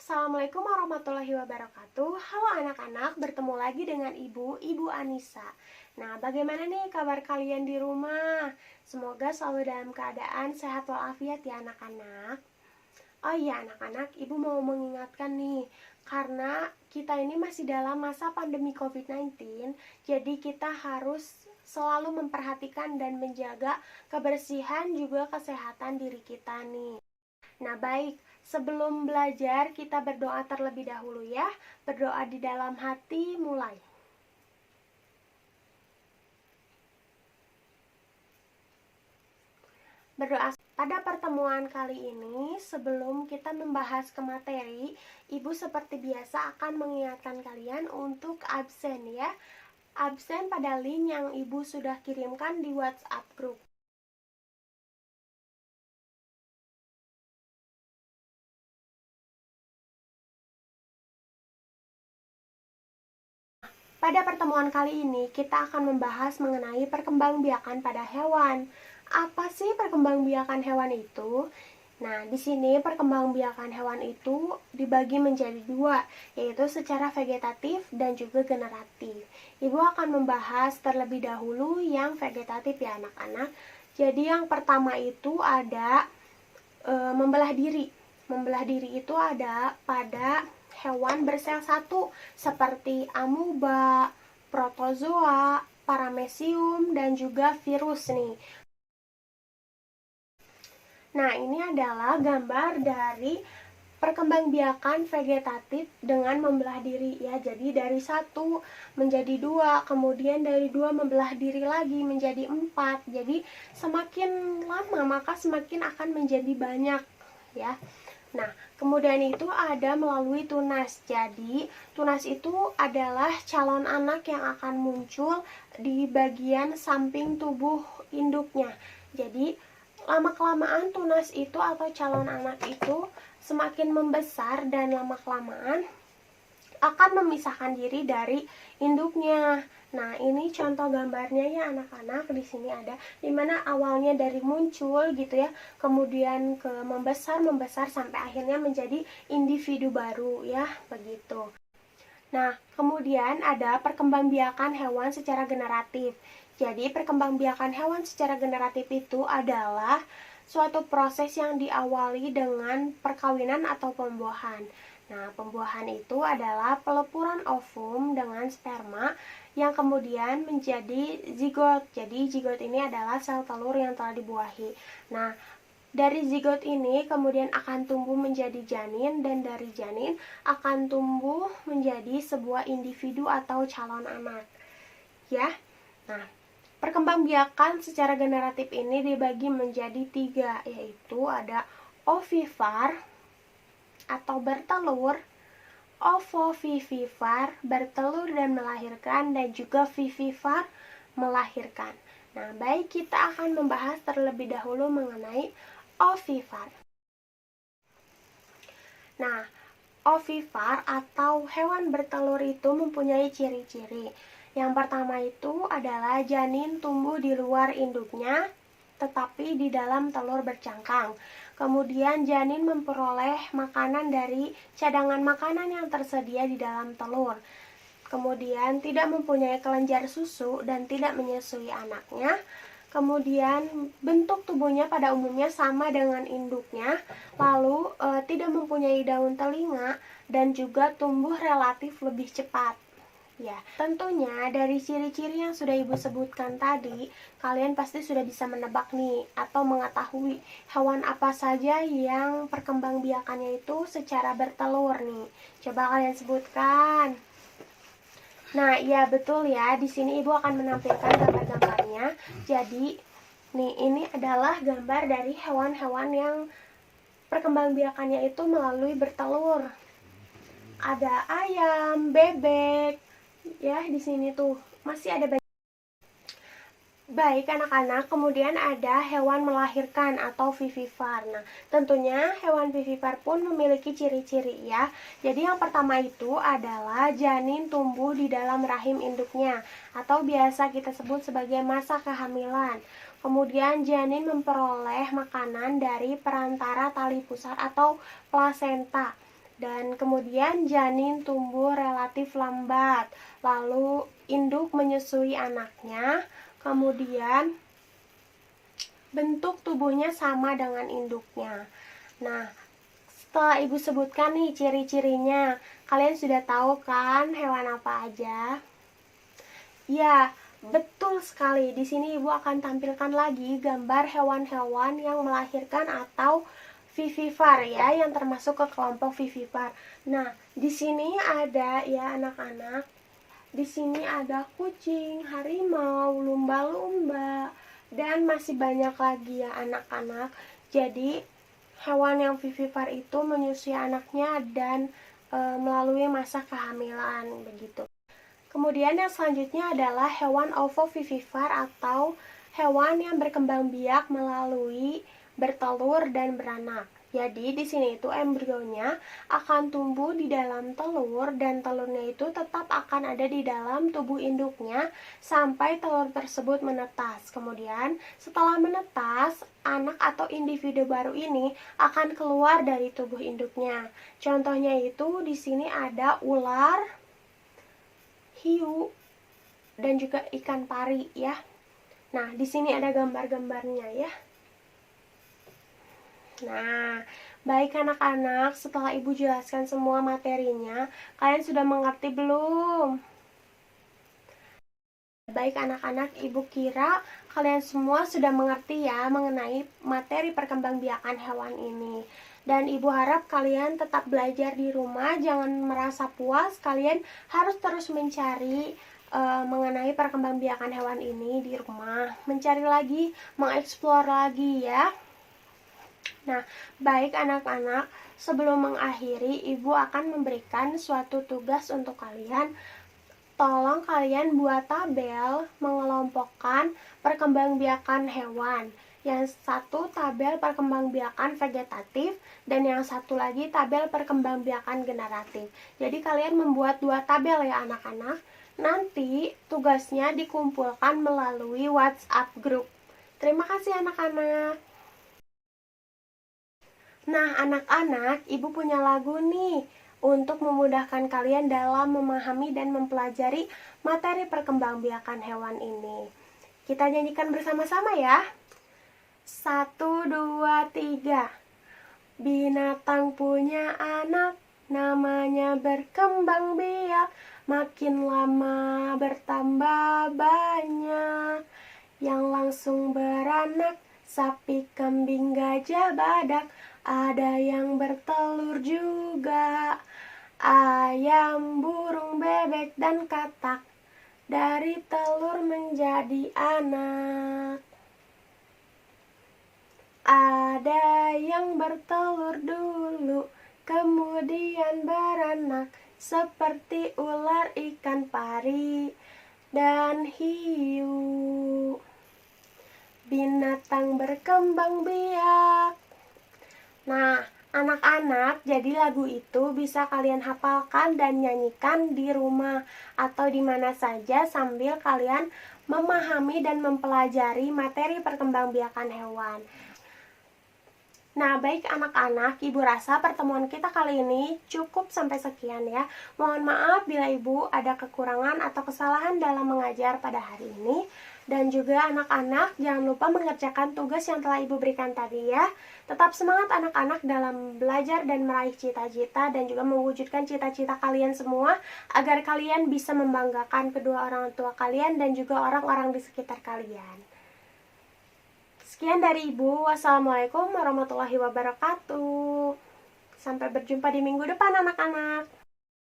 Assalamualaikum warahmatullahi wabarakatuh. Halo anak-anak, bertemu lagi dengan Ibu Anissa. Nah, bagaimana nih kabar kalian di rumah? Semoga selalu dalam keadaan sehat walafiat ya anak-anak. Oh iya anak-anak, Ibu mau mengingatkan nih, karena kita ini masih dalam masa pandemi COVID-19, jadi kita harus selalu memperhatikan dan menjaga kebersihan juga kesehatan diri kita nih. Nah, baik, sebelum belajar kita berdoa terlebih dahulu ya. Berdoa di dalam hati mulai. Berdoa pada pertemuan kali ini, sebelum kita membahas ke materi, Ibu seperti biasa akan mengingatkan kalian untuk absen ya. Absen pada link yang Ibu sudah kirimkan di WhatsApp group. Pada pertemuan kali ini, kita akan membahas mengenai perkembangbiakan pada hewan. Apa sih perkembangbiakan hewan itu? Nah, di sini perkembangbiakan hewan itu dibagi menjadi dua, yaitu secara vegetatif dan juga generatif. Ibu akan membahas terlebih dahulu yang vegetatif ya anak-anak. Jadi yang pertama itu ada membelah diri. Membelah diri itu ada pada hewan bersel satu seperti amuba, protozoa, paramecium, dan juga virus nih. Nah, ini adalah gambar dari perkembangbiakan vegetatif dengan membelah diri ya. Jadi dari satu menjadi dua, kemudian dari dua membelah diri lagi menjadi empat. Jadi semakin lama maka semakin akan menjadi banyak ya. Nah, kemudian itu ada melalui tunas. Jadi, tunas itu adalah calon anak yang akan muncul di bagian samping tubuh induknya. Jadi, lama-kelamaan tunas itu atau calon anak itu semakin membesar dan lama-kelamaan akan memisahkan diri dari induknya. Nah, ini contoh gambarnya ya anak-anak. Di sini ada dimana awalnya dari muncul gitu ya, kemudian ke membesar sampai akhirnya menjadi individu baru ya, begitu. Nah, kemudian ada perkembangbiakan hewan secara generatif. Jadi, perkembangbiakan hewan secara generatif itu adalah suatu proses yang diawali dengan perkawinan atau pembuahan. Nah, pembuahan itu adalah peleburan ovum dengan sperma yang kemudian menjadi zigot. Jadi, zigot ini adalah sel telur yang telah dibuahi. Nah, dari zigot ini kemudian akan tumbuh menjadi janin, dan dari janin akan tumbuh menjadi sebuah individu atau calon anak. Ya. Nah, perkembangbiakan secara generatif ini dibagi menjadi tiga, yaitu ada ovivar atau bertelur, ovovivivar bertelur dan melahirkan, dan juga vivivar melahirkan. Nah, baik, kita akan membahas terlebih dahulu mengenai ovivar. Nah, ovivar atau hewan bertelur itu mempunyai ciri-ciri. Yang pertama itu adalah janin tumbuh di luar induknya, tetapi di dalam telur bercangkang. Kemudian janin memperoleh makanan dari cadangan makanan yang tersedia di dalam telur. Kemudian tidak mempunyai kelenjar susu dan tidak menyusui anaknya. Kemudian bentuk tubuhnya pada umumnya sama dengan induknya, lalu tidak mempunyai daun telinga dan juga tumbuh relatif lebih cepat. Ya, tentunya dari ciri-ciri yang sudah Ibu sebutkan tadi, kalian pasti sudah bisa menebak nih atau mengetahui hewan apa saja yang perkembangbiakannya itu secara bertelur nih. Coba kalian sebutkan. Nah, iya betul ya. Di sini Ibu akan menampilkan gambar-gambarnya. Jadi, nih ini adalah gambar dari hewan-hewan yang perkembangbiakannya itu melalui bertelur. Ada ayam, bebek, ya di sini tuh masih ada banyak. Baik anak-anak, kemudian ada hewan melahirkan atau vivivar. Nah, tentunya hewan vivivar pun memiliki ciri-ciri ya. Jadi yang pertama itu adalah janin tumbuh di dalam rahim induknya atau biasa kita sebut sebagai masa kehamilan. Kemudian janin memperoleh makanan dari perantara tali pusar atau plasenta. Dan kemudian janin tumbuh relatif lambat, lalu induk menyusui anaknya, kemudian bentuk tubuhnya sama dengan induknya. Nah, setelah ibu sebutkan nih ciri-cirinya, kalian sudah tahu kan hewan apa aja? Ya, betul sekali. Di sini ibu akan tampilkan lagi gambar hewan-hewan yang melahirkan atau vivipar ya, yang termasuk ke kelompok vivipar. Nah, di sini ada ya anak-anak. Di sini ada kucing, harimau, lumba-lumba, dan masih banyak lagi ya anak-anak. Jadi, hewan yang vivipar itu menyusui anaknya dan melalui masa kehamilan begitu. Kemudian yang selanjutnya adalah hewan ovovivipar atau hewan yang berkembang biak melalui bertelur dan beranak. Jadi di sini itu embrionya akan tumbuh di dalam telur dan telurnya itu tetap akan ada di dalam tubuh induknya sampai telur tersebut menetas. Kemudian setelah menetas, anak atau individu baru ini akan keluar dari tubuh induknya. Contohnya itu di sini ada ular, hiu, dan juga ikan pari ya. Nah, di sini ada gambar-gambarnya ya. Nah, baik anak-anak, setelah ibu jelaskan semua materinya, kalian sudah mengerti belum? Baik anak-anak, ibu kira kalian semua sudah mengerti ya mengenai materi perkembangbiakan hewan ini. Dan ibu harap kalian tetap belajar di rumah, jangan merasa puas, kalian harus terus mencari mengenai perkembangbiakan hewan ini di rumah. Mencari lagi, mengeksplor lagi ya. Nah, baik anak-anak, sebelum mengakhiri, ibu akan memberikan suatu tugas untuk kalian. Tolong kalian buat tabel mengelompokkan perkembangbiakan hewan. Yang satu tabel perkembangbiakan vegetatif dan yang satu lagi tabel perkembangbiakan generatif. Jadi kalian membuat dua tabel ya anak-anak. Nanti tugasnya dikumpulkan melalui WhatsApp group. Terima kasih anak-anak. Nah, anak-anak, ibu punya lagu nih untuk memudahkan kalian dalam memahami dan mempelajari materi perkembangbiakan hewan ini. Kita nyanyikan bersama-sama ya. 1, 2, 3. Binatang punya anak, namanya berkembang biak, makin lama bertambah banyak. Yang langsung beranak, sapi, kambing, gajah, badak, ada yang bertelur juga. Ayam, burung, bebek, dan katak, dari telur menjadi anak. Ada yang bertelur dulu, kemudian beranak, seperti ular, ikan pari, dan hiu. Binatang berkembang biak. Nah, anak-anak, jadi lagu itu bisa kalian hafalkan dan nyanyikan di rumah atau di mana saja sambil kalian memahami dan mempelajari materi perkembangbiakan hewan. Nah, baik anak-anak, ibu rasa pertemuan kita kali ini cukup sampai sekian ya. Mohon maaf bila ibu ada kekurangan atau kesalahan dalam mengajar pada hari ini. Dan juga anak-anak, jangan lupa mengerjakan tugas yang telah ibu berikan tadi ya. Tetap semangat anak-anak dalam belajar dan meraih cita-cita dan juga mewujudkan cita-cita kalian semua agar kalian bisa membanggakan kedua orang tua kalian dan juga orang-orang di sekitar kalian. Sekian dari Ibu. Wassalamualaikum warahmatullahi wabarakatuh. Sampai berjumpa di minggu depan anak-anak.